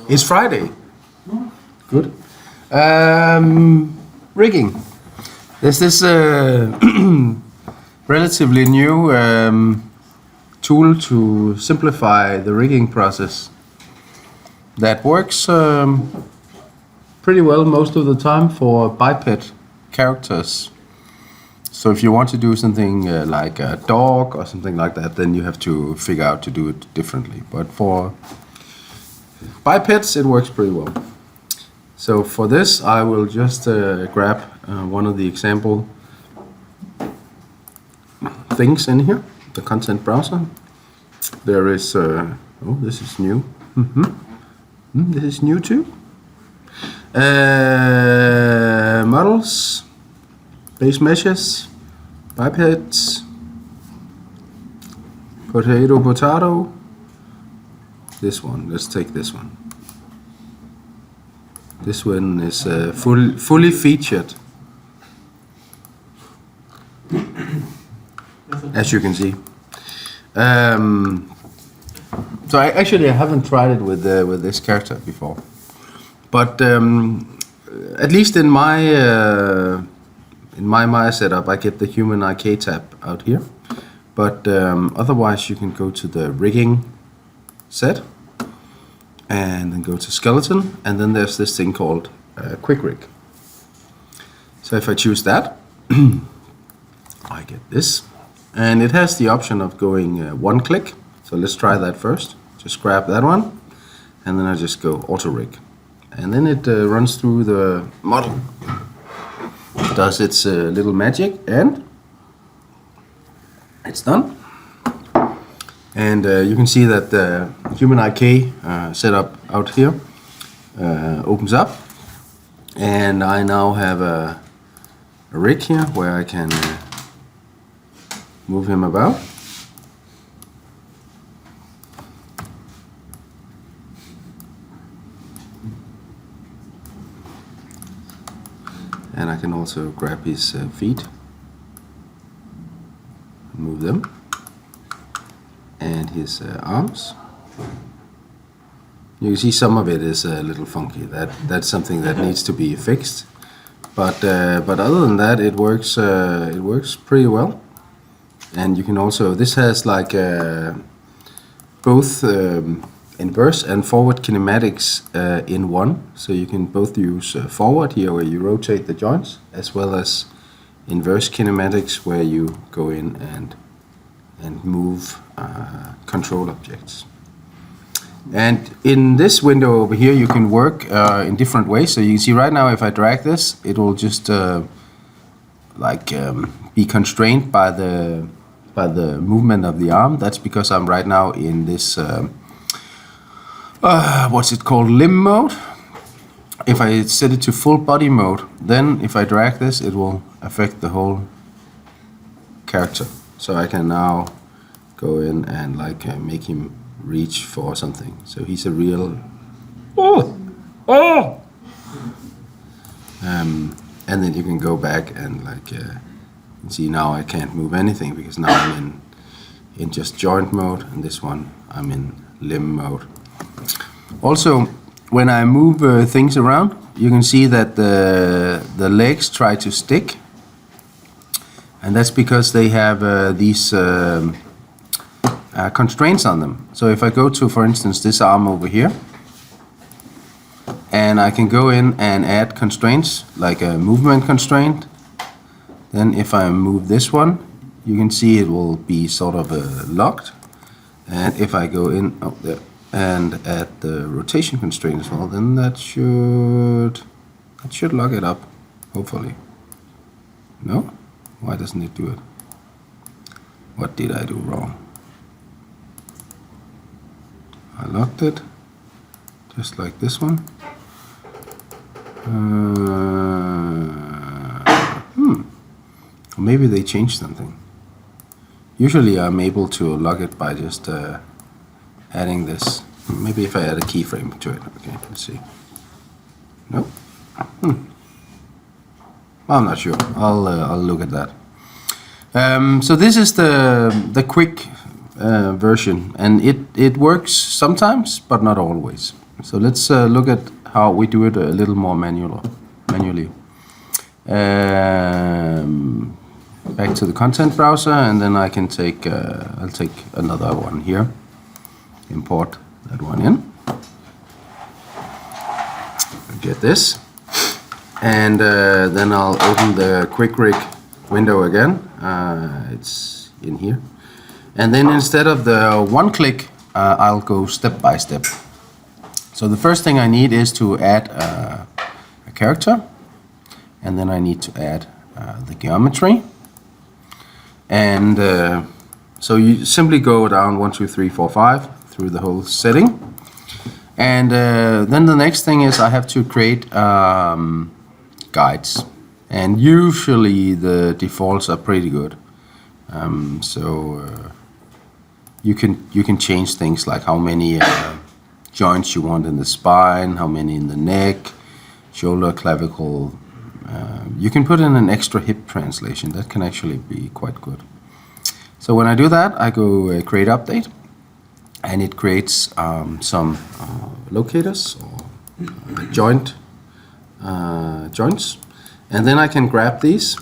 It's Friday. Good. Rigging. There's this relatively new tool to simplify the rigging process that works pretty well most of the time for biped characters. So if you want to do something like a dog or something like that, then you have to figure out to do it differently. But for bipeds, it works pretty well. So for this, I will just grab one of the example things in here, the content browser. There is, oh, this is new. This is new too. Models, base meshes, bipeds, potato. This one, let's take this one. This one is fully featured, as you can see. So I actually haven't tried it with this character before, but at least in my Maya setup, I get the human IK tab out here. But otherwise, you can go to the rigging set and then go to skeleton, and then there's this thing called quick rig. So if I choose that, I get this, and it has the option of going one click. So let's try that first. Just grab that one, and then I just go auto rig, and then it runs through the model, does its little magic, and it's done. And you can see that the human IK setup out here opens up, and I now have a rig here where I can move him about. And I can also grab his feet, move them, and his arms. You can see some of it is a little funky. That's something that needs to be fixed. But other than that, it works pretty well. And you can also, this has like both inverse and forward kinematics in one. So you can both use forward here where you rotate the joints, as well as inverse kinematics where you go in and move control objects. And in this window over here, you can work in different ways. So you can see right now, if I drag this, it will just be constrained by the movement of the arm. That's because I'm right now in this what's it called, limb mode. If I set it to full body mode, then if I drag this, it will affect the whole character. So I can now go in and make him reach for something. So he's a real and then you can go back and see now I can't move anything because now I'm in just joint mode, and this one I'm in limb mode. Also, when I move things around, you can see that the legs try to stick, and that's because they have these constraints on them. So if I go to, for instance, this arm over here, and I can go in and add constraints, like a movement constraint, then if I move this one, you can see it will be sort of locked. And if I go in there and add the rotation constraint as well, then that should lock it up, hopefully. No? Why doesn't it do it? What did I do wrong? I locked it, just like this one. Maybe they changed something. Usually I'm able to lock it by just adding this. Maybe if I add a keyframe to it. Okay, let's see. Nope. I'm not sure. I'll look at that. So this is the quick version, and it works sometimes, but not always. So let's look at how we do it a little more manually. Back to the content browser, and then I can take, I'll take another one here. Import that one in. Get this. And then I'll open the Quick Rig window again. It's in here. And then instead of the one click, I'll go step by step. So the first thing I need is to add a character. And then I need to add the geometry. And so you simply go down 1, 2, 3, 4, 5 through the whole setting. And then the next thing is I have to create guides, and usually the defaults are pretty good. You can change things like how many joints you want in the spine, how many in the neck, shoulder, clavicle. You can put in an extra hip translation. That can actually be quite good. So when I do that, I go create update, and it creates some locators or joints, and then I can grab these,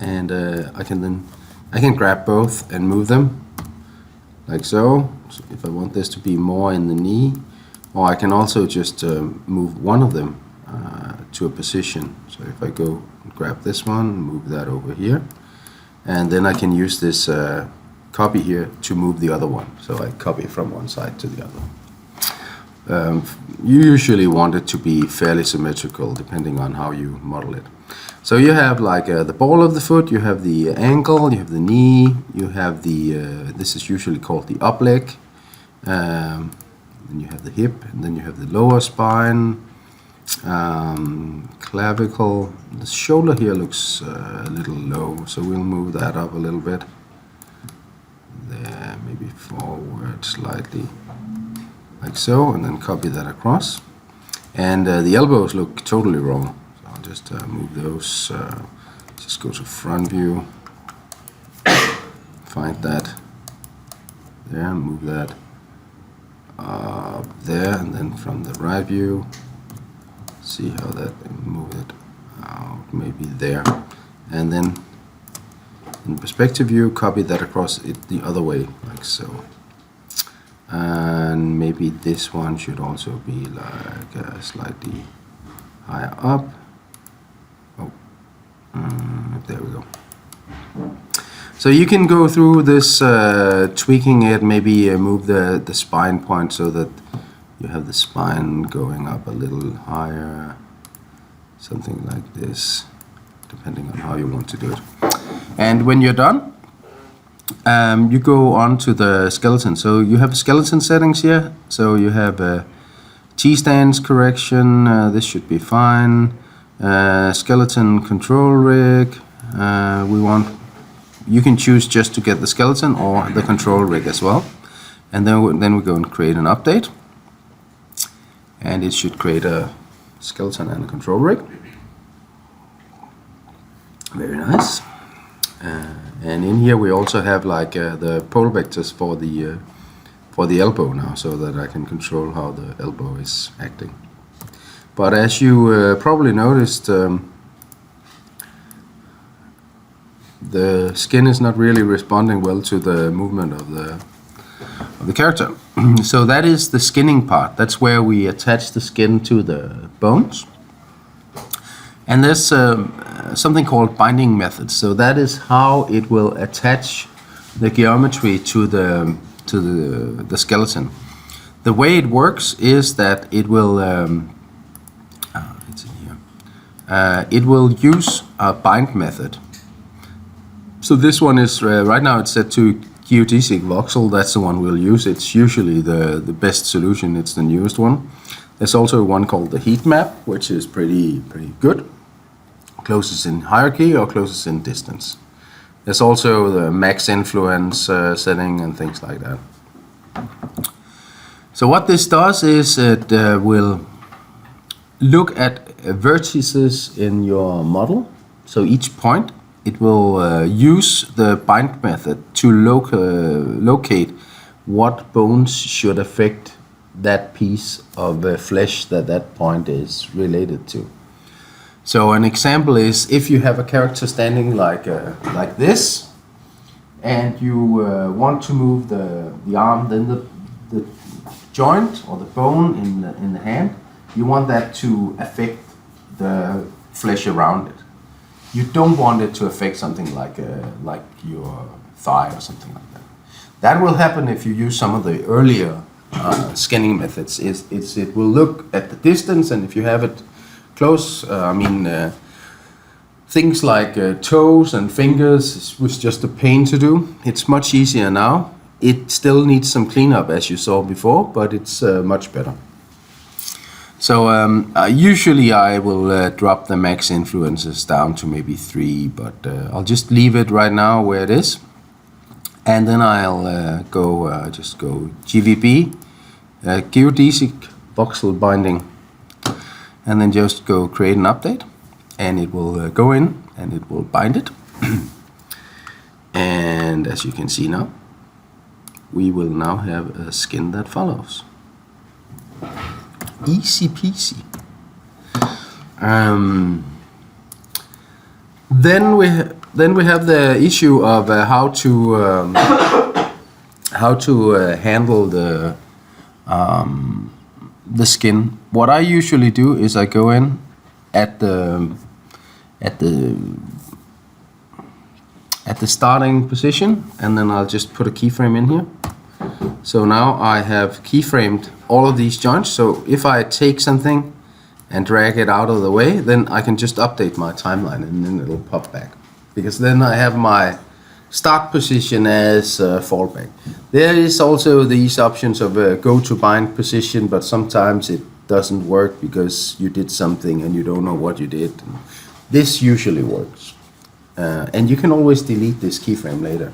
and I can grab both and move them like so. So if I want this to be more in the knee, or I can also just move one of them to a position. So if I go and grab this one, move that over here, and then I can use this copy here to move the other one. So I copy from one side to the other. You usually want it to be fairly symmetrical depending on how you model it. So you have like the ball of the foot, you have the ankle, you have the knee, you have the, this is usually called the up leg, then you have the hip, and then you have the lower spine, clavicle. The shoulder here looks a little low, so we'll move that up a little bit. There, maybe forward slightly, like so, and then copy that across. And the elbows look totally wrong, so I'll just move those. Just go to front view, find that there, move that up there, and then from the right view, see how that, move it out maybe there, and then in perspective view, copy that across it the other way, like so. And maybe this one should also be like slightly higher up. Oh, there we go. So you can go through this, tweaking it, maybe move the spine point so that you have the spine going up a little higher, something like this, depending on how you want to do it. And when you're done, you go on to the skeleton. So you have skeleton settings here. So you have T-stance correction, this should be fine. Skeleton control rig, you can choose just to get the skeleton or the control rig as well. And then we go and create an update. And it should create a skeleton and a control rig. Very nice. And in here we also have like the pole vectors for the elbow now, so that I can control how the elbow is acting. But as you probably noticed, the skin is not really responding well to the movement of the character. So that is the skinning part. That's where we attach the skin to the bones. And there's something called binding methods. So that is how it will attach the geometry to the skeleton. The way it works is that it will it's in here. It will use a bind method. So this one is right now it's set to geodesic voxel. That's the one we'll use. It's usually the best solution. It's the newest one. There's also one called the heat map, which is pretty good. Closest in hierarchy or closest in distance. There's also the max influence setting and things like that. So what this does is it will look at vertices in your model. So each point, it will use the bind method to locate what bones should affect that piece of flesh that point is related to. So an example is if you have a character standing like this, and you want to move the arm, then the joint or the bone in the hand, you want that to affect the flesh around it. You don't want it to affect something like your thigh or something like that. That will happen if you use some of the earlier scanning methods. It will look at the distance, and if you have it close, things like toes and fingers was just a pain to do. It's much easier now. It still needs some cleanup, as you saw before, but it's much better. So usually I will drop the max influences down to maybe 3, but I'll just leave it right now where it is. And then I'll just go GVB, geodesic voxel binding, and then just go create an update, and it will go in and it will bind it. And as you can see now, we will now have a skin that follows. Easy peasy. Then we have the issue of how to handle the skin. What I usually do is I go in at the starting position, and then I'll just put a keyframe in here. So now I have keyframed all of these joints. So if I take something and drag it out of the way, then I can just update my timeline and then it'll pop back. Because then I have my start position as fallback. There is also these options of go to bind position, but sometimes it doesn't work because you did something and you don't know what you did. This usually works. And you can always delete this keyframe later.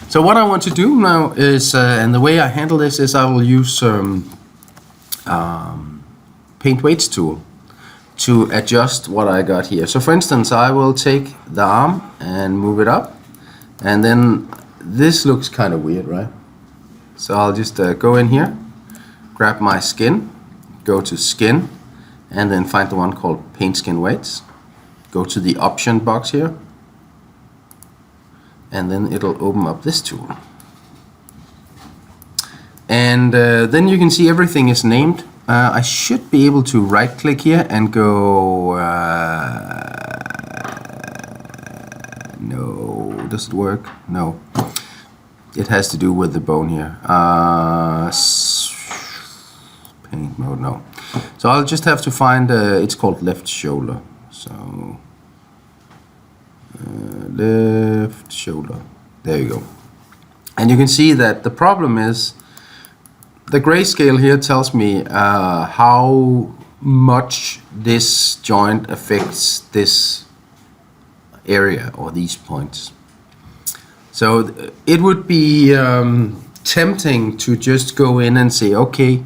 So what I want to do now is, and the way I handle this is I will use Paint Weights tool to adjust what I got here. So for instance, I will take the arm and move it up, and then this looks kind of weird, right? So I'll just go in here, grab my skin, go to skin, and then find the one called Paint Skin Weights. Go to the option box here, and then it'll open up this tool. And then you can see everything is named. I should be able to right click here and go, no, does it work? No, it has to do with the bone here. Paint mode, no. So I'll just have to find, it's called left shoulder. So left shoulder, there you go. And you can see that the problem is the grayscale here tells me how much this joint affects this area or these points. So it would be tempting to just go in and say, okay,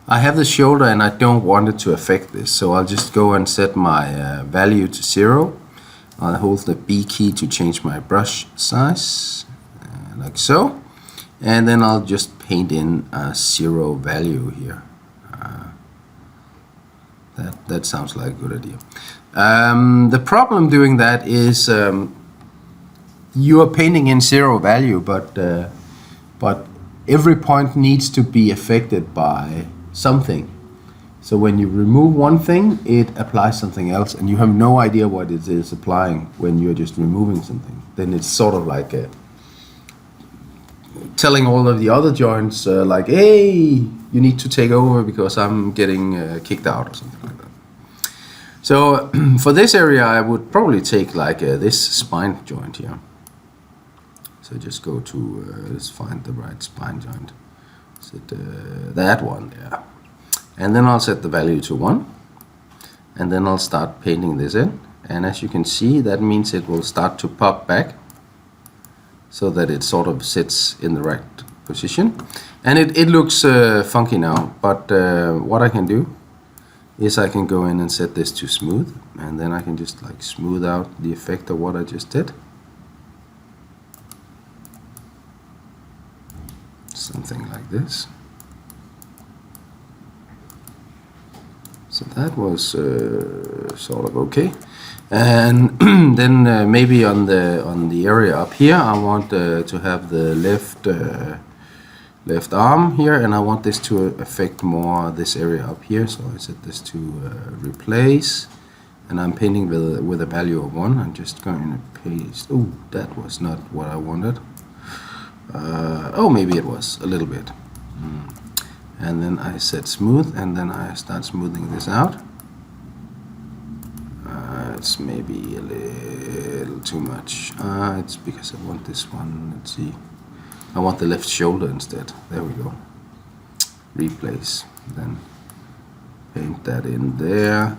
I have the shoulder and I don't want it to affect this, so I'll just go and set my value to 0. I'll hold the B key to change my brush size, like so, and then I'll just paint in a 0 value here. That sounds like a good idea. The problem doing that is you are painting in 0 value, but every point needs to be affected by something. So when you remove one thing, it applies something else, and you have no idea what it is applying when you're just removing something. Then it's sort of like telling all of the other joints, like, hey, you need to take over because I'm getting kicked out or something like that. So for this area, I would probably take like this spine joint here. So just go to, let's find the right spine joint. Set that one, yeah. And then I'll set the value to 1, and then I'll start painting this in, and as you can see, that means it will start to pop back so that it sort of sits in the right position, and it looks funky now, but what I can do is I can go in and set this to smooth, and then I can just like smooth out the effect of what I just did. Something like this. So that was sort of okay. And then maybe on the area up here, I want to have the left arm here, and I want this to affect more this area up here. So I set this to replace, and I'm painting with a value of 1. I'm just going to paste. Oh, that was not what I wanted. Oh, maybe it was a little bit. And then I set smooth, and then I start smoothing this out. It's maybe a little too much. It's because I want this one. Let's see. I want the left shoulder instead. There we go. Replace. Then paint that in there.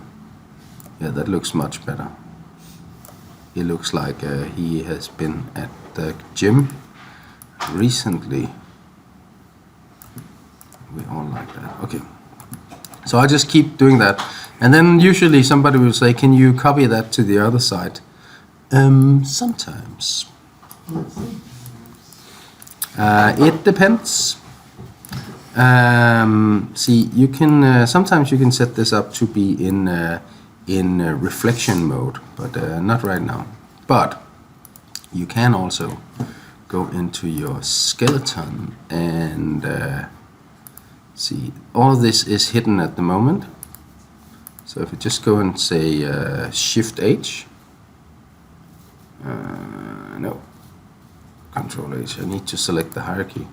Yeah, that looks much better. It looks like he has been at the gym recently. We all like that. Okay. So I just keep doing that. And then usually somebody will say, can you copy that to the other side? Sometimes. It depends. See, you can sometimes you can set this up to be in reflection mode, but not right now. But you can also go into your skeleton and see, all of this is hidden at the moment. So if you just go and say Shift H, no, Control H, I need to select the hierarchy.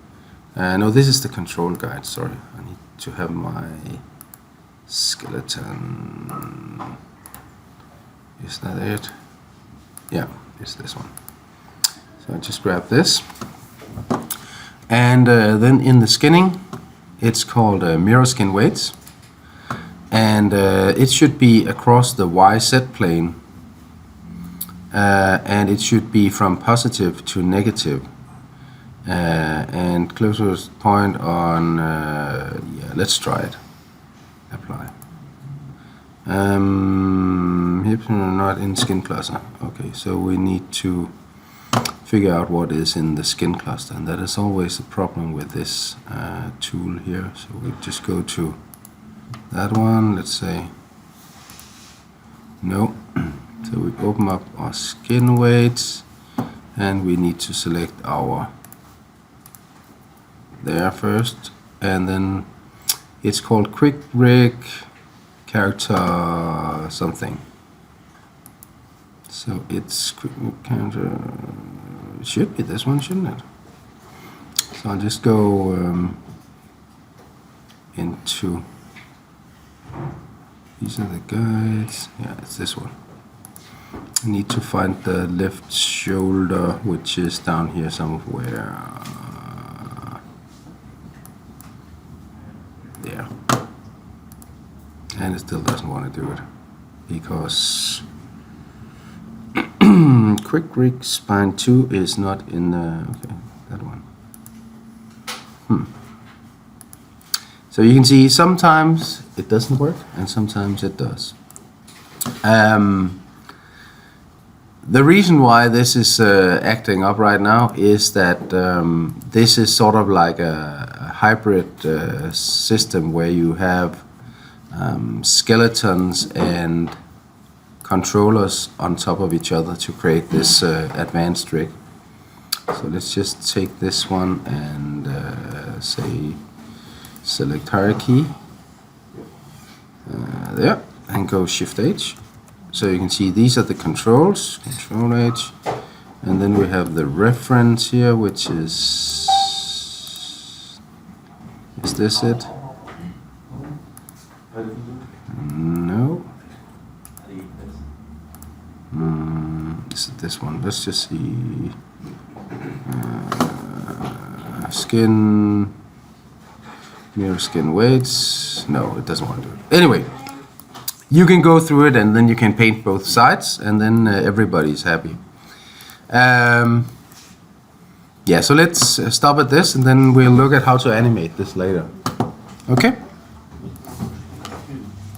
No, this is the control guide, sorry. I need to have my skeleton. Is that it? Yeah, it's this one. So I just grab this. And then in the skinning, it's called mirror skin weights. And it should be across the YZ plane. And it should be from positive to negative. And closest point on, yeah, let's try it. Apply. Hips are not in skin cluster. Okay, so we need to figure out what is in the skin cluster, and that is always a problem with this tool here. So we just go to that one, let's say no. So we open up our skin weights, and we need to select our there first, and then it's called Quick Rig character something. So it's Quick Rig character, it should be this one, shouldn't it? So I'll just go into, these are the guides. Yeah, it's this one. I need to find the left shoulder, which is down here somewhere. There. And it still doesn't want to do it because Quick Rig Spine 2 is not in the, okay, that one. So you can see sometimes it doesn't work and sometimes it does. The reason why this is acting up right now is that this is sort of like a hybrid system where you have skeletons and controllers on top of each other to create this advanced rig. So let's just take this one and say select hierarchy there and go Shift H. So you can see these are the controls, Control H, and then we have the reference here, which is this it? No. Is it this one? Let's just see. Skin, mirror skin weights. No, it doesn't want to do it. Anyway. You can go through it and then you can paint both sides and then everybody's happy. Yeah, so let's stop at this and then we'll look at how to animate this later. Okay?